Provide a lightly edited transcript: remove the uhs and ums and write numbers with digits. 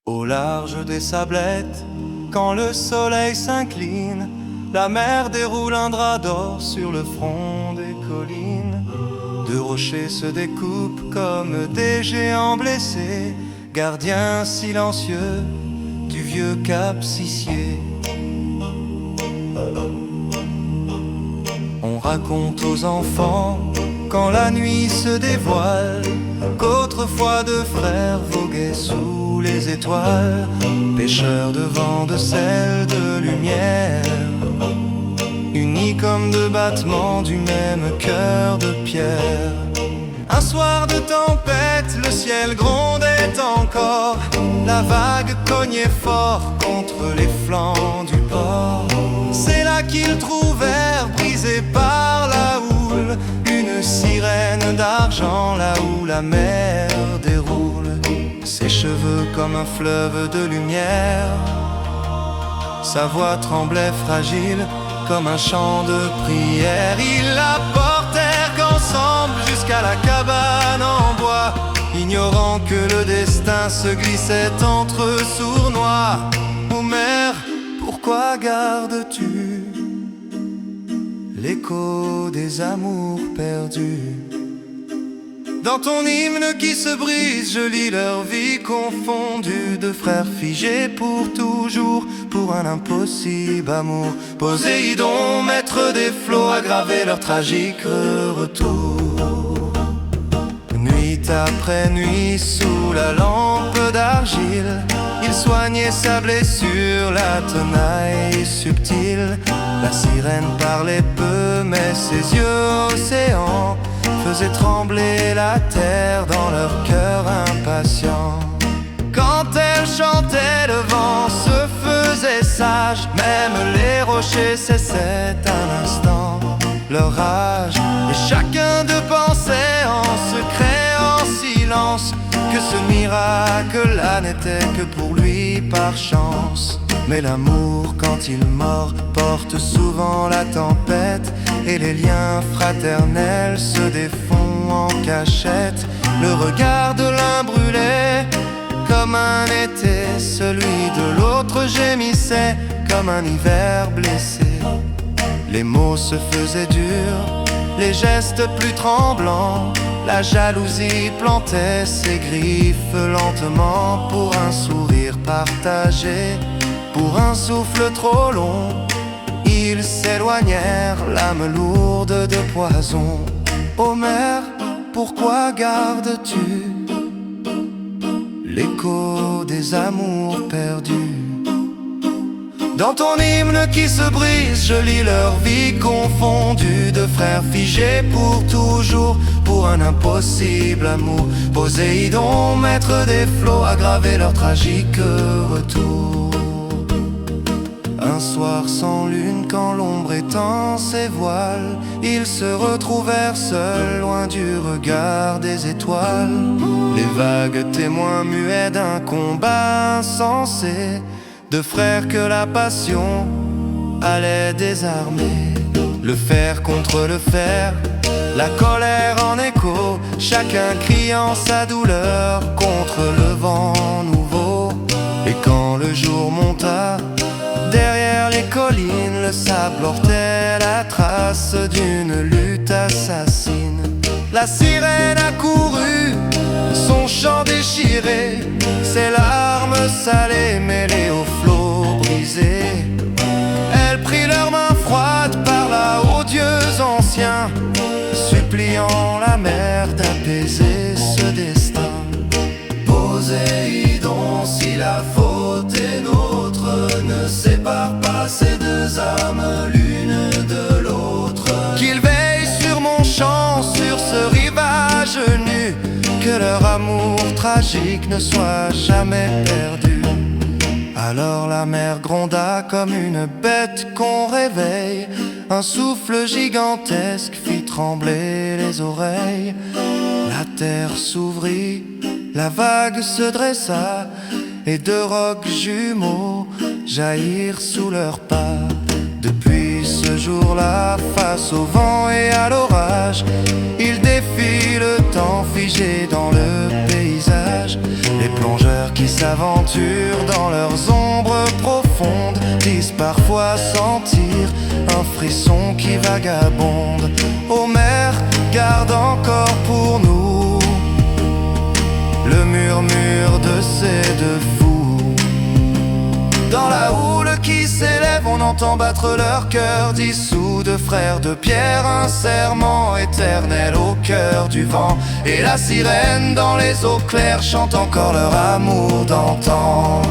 Au large des sablettes, quand le soleil s'incline, la mer déroule un drap d'or sur le front des collines. Deux rochers se découpent comme des géants blessés, gardiens silencieux du vieux cap Sissier. On raconte aux enfants, quand la nuit se dévoile, qu'autrefois deux frères voguaient sous les étoiles, pêcheurs de vent, de sel, de lumière, unis comme deux battements du même cœur de pierre. Un soir de tempête, le ciel grondait encore, la vague cognait fort contre les flancs du port. C'est là qu'ils trouvèrent, brisés par la houle, une sirène d'argent là où la mer déroule. Ses cheveux comme un fleuve de lumière, sa voix tremblait fragile comme un chant de prière. Ils la portèrent qu'ensemble jusqu'à la cabane en bois, ignorant que le destin se glissait entre eux sournois. Ô mère, pourquoi gardes-tu l'écho des amours perdus? Dans ton hymne qui se brise, je lis leur vie confondue, de frères figés pour toujours, pour un impossible amour. Poséidon, maître des flots, a gravé leur tragique retour. Nuit après nuit, sous la lampe d'argile, il soignait sa blessure, la tenaille subtile. La sirène parlait peu, mais ses yeux océans faisaient trembler la terre dans leur cœur impatient. Quand elle chantait, le vent se faisait sage, même les rochers cessaient un instant leur rage. Et chacun d'eux pensait en secret, en silence, que ce miracle-là n'était que pour lui par chance. Mais l'amour, quand il mord, porte souvent la tempête, et les liens fraternels se défont en cachette. Le regard de l'un brûlait comme un été, celui de l'autre gémissait comme un hiver blessé. Les mots se faisaient durs, les gestes plus tremblants, la jalousie plantait ses griffes lentement pour un sourire partagé, pour un souffle trop long. Ils s'éloignèrent, l'âme lourde de poison. Ô mère, pourquoi gardes-tu l'écho des amours perdus? Dans ton hymne qui se brise, je lis leur vie confondue, de frères figés pour toujours, pour un impossible amour. Poséidon, maître des flots, a gravé leur tragique retour. Un soir sans lune, quand l'ombre étend ses voiles, ils se retrouvèrent seuls, loin du regard des étoiles. Les vagues témoins muets d'un combat insensé, de frères que la passion allait désarmer. Le fer contre le fer, la colère en écho, chacun criant sa douleur contre le vent nouveau. Et quand le jour monta, derrière les collines, le sable portait la trace d'une lutte assassine. La sirène a couru, son chant déchiré, ses larmes salées mêlées aux flots brisés. Elle prit leurs mains froides, parla aux dieux anciens, suppliant la mer d'apaiser ce destin. Poséidon, si la faute est nôtre, ne sépare pas ces deux âmes l'une de l'autre. Qu'il veille sur mon champ, sur ce rivage nu, que leur amour tragique ne soit jamais perdu. Alors la mer gronda comme une bête qu'on réveille, un souffle gigantesque fit trembler les oreilles. La terre s'ouvrit, la vague se dressa, et deux rocs jumeaux jaillirent sous leurs pas. Depuis ce jour-là, face au vent et à l'orage, ils défient le temps figé dans le paysage. Les plongeurs qui s'aventurent dans leurs ombres profondes disent parfois sentir un frisson qui vagabonde. Ô mer, garde encore pour nous le murmure de ces deux fous. Dans la houle qui s'élève, on entend battre leur cœur dissous de frères de pierre, un serment éternel au cœur du vent. Et la sirène dans les eaux claires chante encore leur amour d'antan.